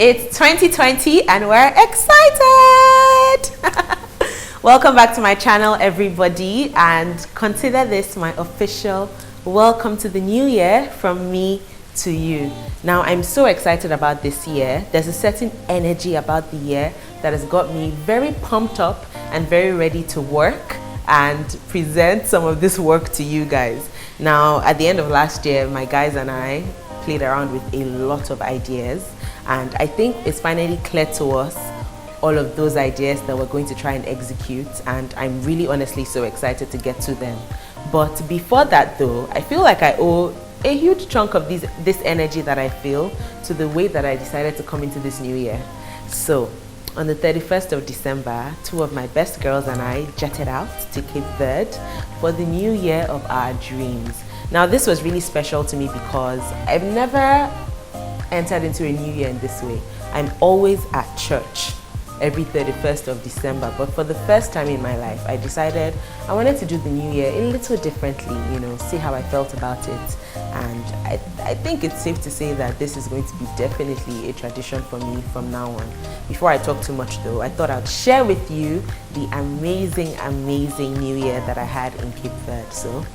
It's 2020 and we're excited! Welcome back to my channel, everybody, and consider this my official welcome to the new year from me to you. Now, I'm so excited about this year. There's a certain energy about the year that has got me very pumped up and very ready to work and present some of this work to you guys. Now, at the end of last year, my guys and I played around with a lot of ideas, and I think it's finally clear to us all of those ideas that we're going to try and execute, and I'm really honestly so excited to get to them. But before that though, I feel like I owe a huge chunk of this energy that I feel to the way that I decided to come into this new year. So on the 31st of December, two of my best girls and I jetted out to Cape Verde for the new year of our dreams. Now, this was really special to me because I've never entered into a new year in this way. I'm always at church every 31st of December, but for the first time in my life, I decided I wanted to do the new year a little differently, you know, see how I felt about it. And I think it's safe to say that this is going to be definitely a tradition for me from now on. Before I talk too much though, I thought I'd share with you the amazing, amazing new year that I had in Cape Verde. So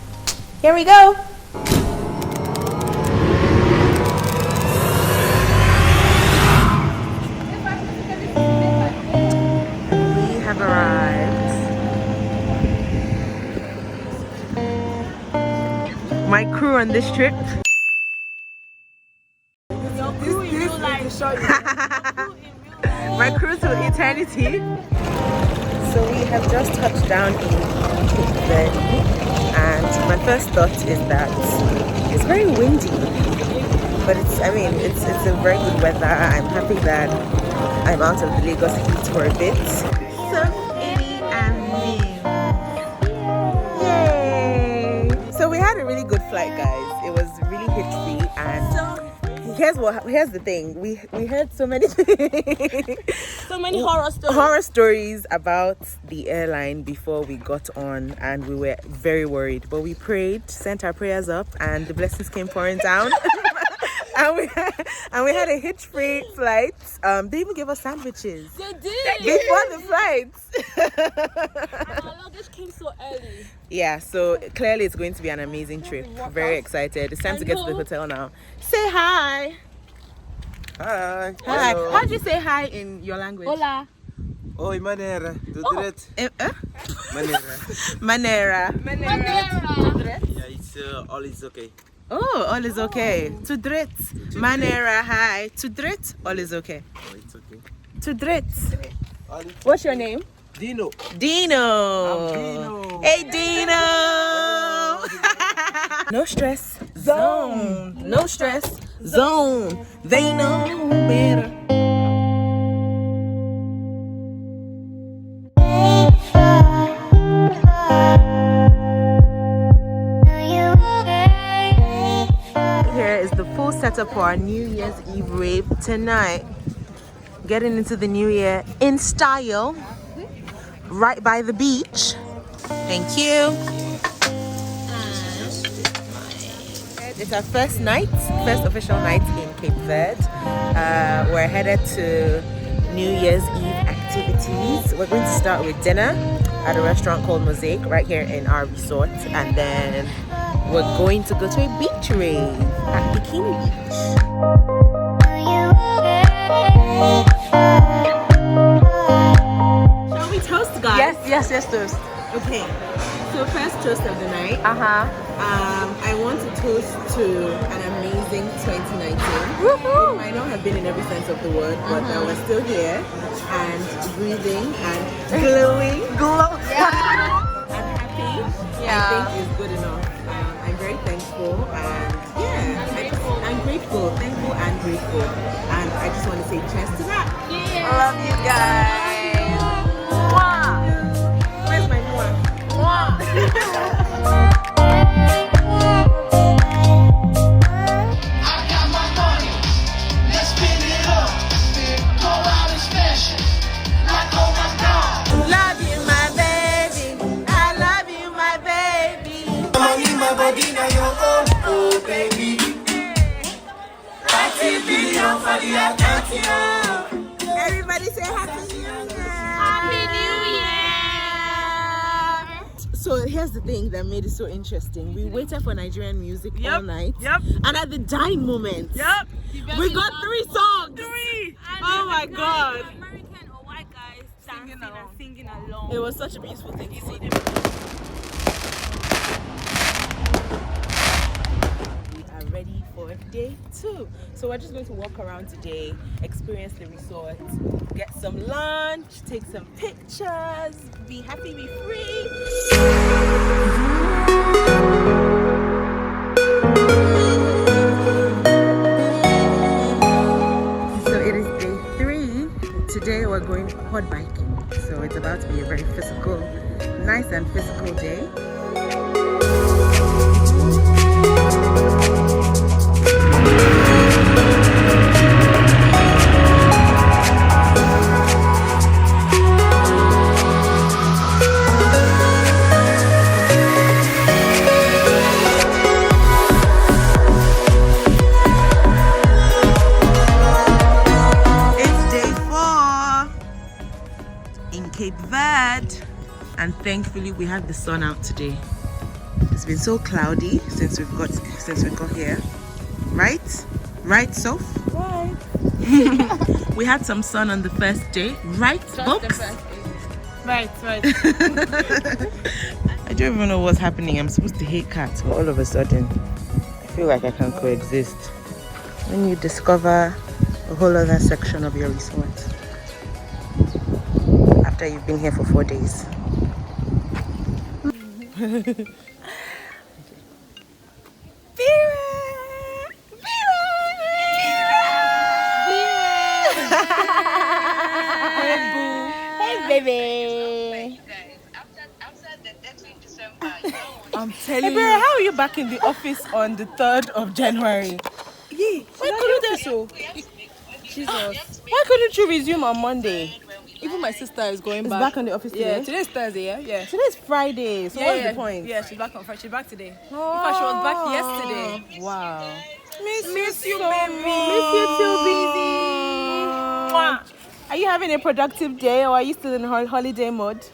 here we go. We have arrived. My crew on this trip. My crew to eternity. So we have just touched down in Cape Verde, and my first thought is that it's very windy, but it's a very good weather. I'm happy that I'm out of the Lagos heat for a bit. So Eddie and me. Yay! So we had a really good flight, guys. It was really hitch-free, and here's the thing. We heard so many horror stories about the airline before we got on, and we were very worried, but we prayed, sent our prayers up, and the blessings came pouring down. and we had a hitch-free flight. They even gave us sandwiches. They did before the flight. And our luggage came so early. Yeah, so clearly it's going to be an amazing trip. Very excited. It's time to get to the hotel now. Say hi. Hi. Hi. How do you say hi in your language? Hola. Oi, manera. Doe het. Manera. Manera. Yeah, it's all is okay. Oh, all is okay. Tudret. Manera, hi. Tudret, all is okay. Oh, it's okay. Tudret. What's your name? Dino. Dino. I'm Dino. Hey, Dino. No stress zone. No stress zone. They know better. Here is the full setup for our New Year's Eve rave tonight. Getting into the new year in style, right by the beach. Thank you. It's our first official night in Cape Verde. We're headed to New Year's Eve activities. We're going to start with dinner at a restaurant called Mosaic right here in our resort, and then we're going to go to a beach rave at Bikini Beach. Shall we toast, guys? Yes, toast. Okay. So first toast of the night. I want to toast to an amazing 2019. Woohoo! It might not have been in every sense of the word, but we're still here and breathing and glowing. Yeah. And happy. Yeah. I think is good enough. I'm very thankful, and I'm grateful, thankful and grateful. And I just want to say cheers to that. Yeah. I love you guys. Mwah. Where's my mwah? Mwah. Love you, my baby. I love you, my baby. My body now your own, oh baby. 30 billion for the account, Everybody say Happy New Year! Happy New Year! So here's the thing that made it so interesting. We waited for Nigerian music all night. Yep. And at the dying moment, Yep. we got 3 songs. 3. Oh my God. American or white guys dancing and singing along. It was such a beautiful thing to see. We are ready for day 2. So we're just going to walk around today, experience the resort, get some lunch, take some pictures, be happy, be free. So it is day 3. Today we're going quad biking. So it's about to be a very nice and physical day. Cape Verde, and thankfully we had the sun out today. It's been so cloudy since we got here, right, Soph? Right. We had some sun on the first day, right, folks? Right. I don't even know what's happening. I'm supposed to hate cats, but all of a sudden I feel like I can coexist when you discover a whole other section of your resort after you've been here for 4 days. Hey, baby. I'm telling Hey, how are you back in the office on the 3rd of January? you. Why couldn't you? Jesus. Why couldn't you resume on Monday? Even my sister is going It's back. back on the office today? Yeah, today's Thursday, yeah? Today's Friday, so what's the point? Yeah, she's back on Friday. She's back today. In fact, she was back yesterday. Wow. Miss you, so baby. much. Miss you too, busy. Mwah. Are you having a productive day, or are you still in holiday mode?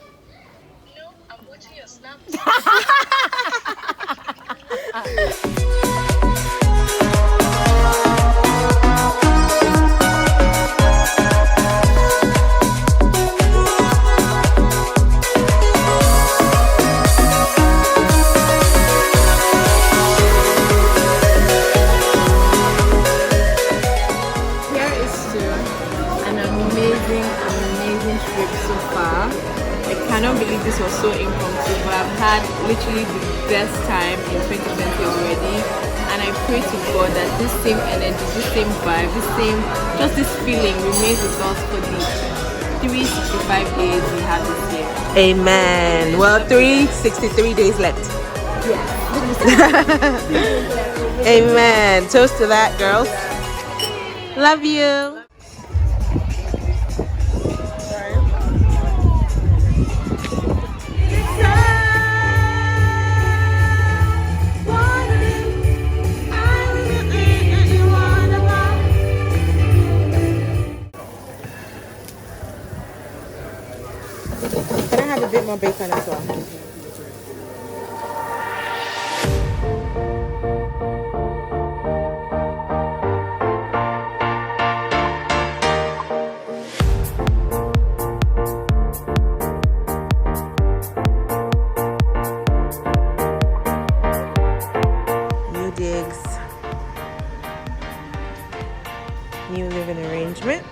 No, I'm watching your snaps. This was so impromptu, but I've had literally the best time in 2020 already, and I pray to God that this same energy, this same vibe, just this feeling remains with us for the 365 days we have this year. Amen. Well, 363 days left. Yeah. Amen. Toast to that, girls. Love you. Can I have a bit more bacon as well? New digs. New living arrangement.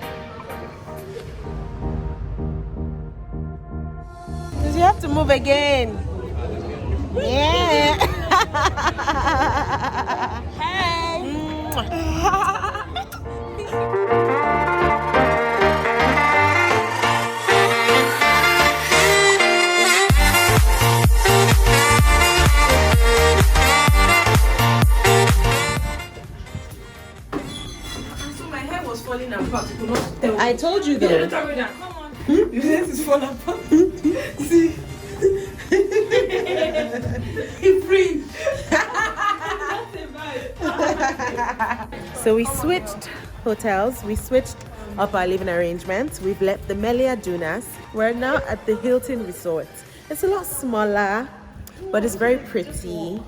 You have to move again. Yeah. Hey. So my hair was falling apart. I told you though. Come on. Your hair is falling apart. See? Free. So we switched hotels. We switched up our living arrangements. We've left the Melia Dunas. We're now at the Hilton Resort. It's a lot smaller, but it's very pretty.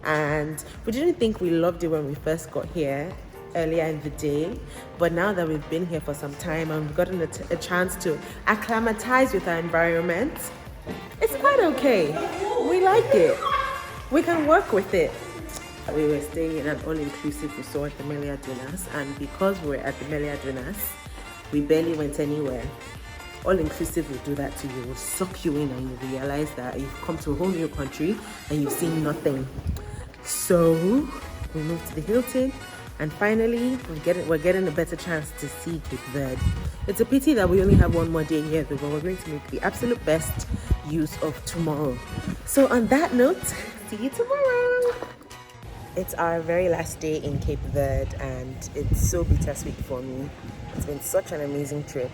And we didn't think we loved it when we first got here earlier in the day, but now that we've been here for some time and we've gotten a chance to acclimatize with our environment, it's quite okay. We like it. We can work with it. We were staying in an all-inclusive resort, the Melia Dunas, and because we were at the Melia Dunas, we barely went anywhere. All-inclusive will do that to you. It will suck you in and you realize that you've come to a whole new country and you've seen nothing. So we moved to the Hilton, and finally we're getting a better chance to see Cape Verde. It's a pity that we only have one more day here, but we're going to make the absolute best use of tomorrow. So on that note, see you tomorrow. It's our very last day in Cape Verde, and it's so bittersweet for me. It's been such an amazing trip.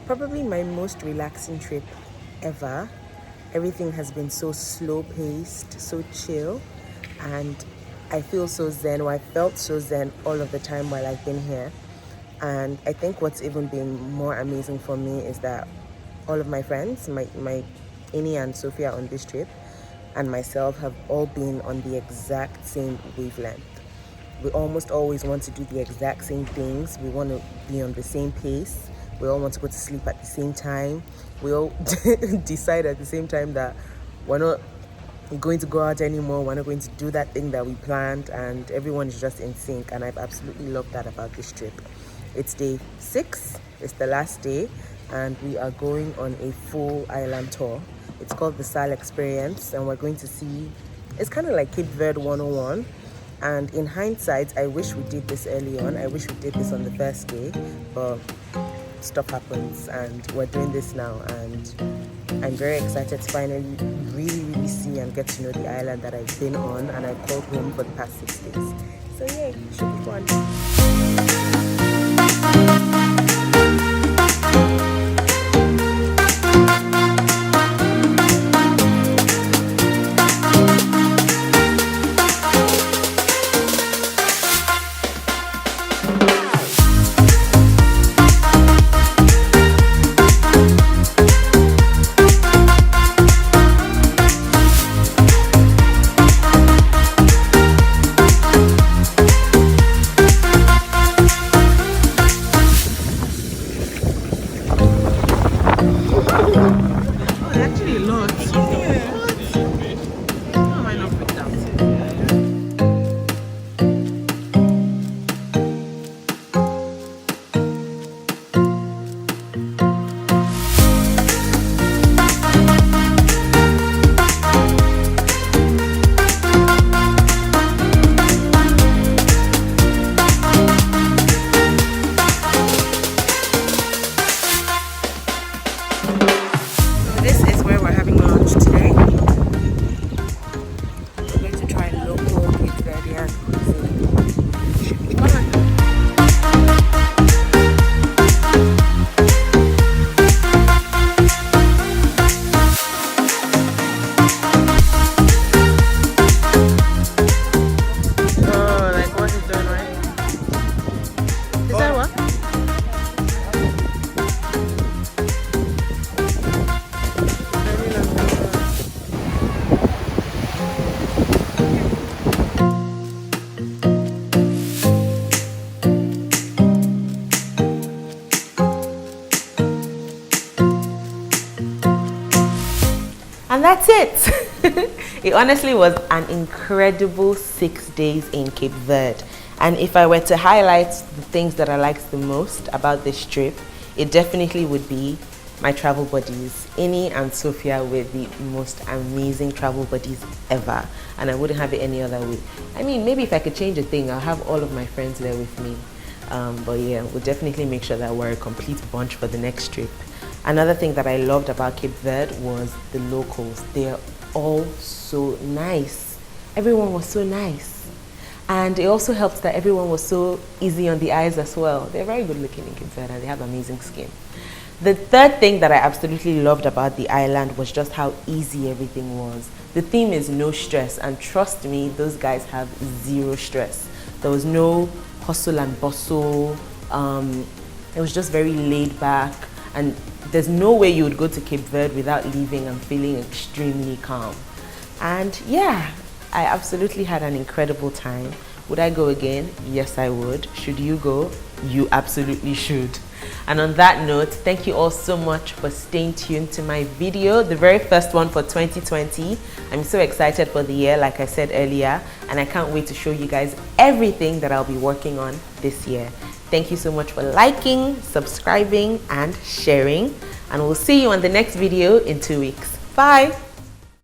Probably my most relaxing trip ever. Everything has been so slow-paced, so chill, and I feel so zen, or I felt so zen all of the time while I've been here. And I think what's even been more amazing for me is that all of my friends, my Ini and Sophia on this trip, and myself have all been on the exact same wavelength. We almost always want to do the exact same things. We want to be on the same pace. We all want to go to sleep at the same time. We all decide at the same time that we're not going to go out anymore. We're not going to do that thing that we planned, and everyone is just in sync. And I've absolutely loved that about this trip. It's day 6. It's the last day, and we are going on a full island tour. It's called the Sal Experience, and we're going to see, it's kind of like Cape Verde 101. And in hindsight, I wish we did this early on. I wish we did this on the first day, but stuff happens, and we're doing this now, and I'm very excited to finally really see and get to know the island that I've been on and I've called home for the past 6 days. So yeah, it should be fun. And that's it. It honestly was an incredible 6 days in Cape Verde. And if I were to highlight the things that I liked the most about this trip, it definitely would be my travel buddies. Ini and Sophia were the most amazing travel buddies ever, and I wouldn't have it any other way. I mean, maybe if I could change a thing, I'll have all of my friends there with me. But yeah, we'll definitely make sure that we're a complete bunch for the next trip. Another thing that I loved about Cape Verde was the locals. They're all so nice. Everyone was so nice. And it also helped that everyone was so easy on the eyes as well. They're very good looking in Cape Verde and they have amazing skin. The third thing that I absolutely loved about the island was just how easy everything was. The theme is no stress, and trust me, those guys have zero stress. There was no hustle and bustle. It was just very laid back, and there's no way you would go to Cape Verde without leaving and feeling extremely calm. And yeah, I absolutely had an incredible time. Would I go again? Yes, I would. Should you go? You absolutely should. And on that note, thank you all so much for staying tuned to my video, the very first one for 2020. I'm so excited for the year, like I said earlier, and I can't wait to show you guys everything that I'll be working on this year. Thank you so much for liking, subscribing, and sharing. And we'll see you on the next video in 2 weeks. Bye!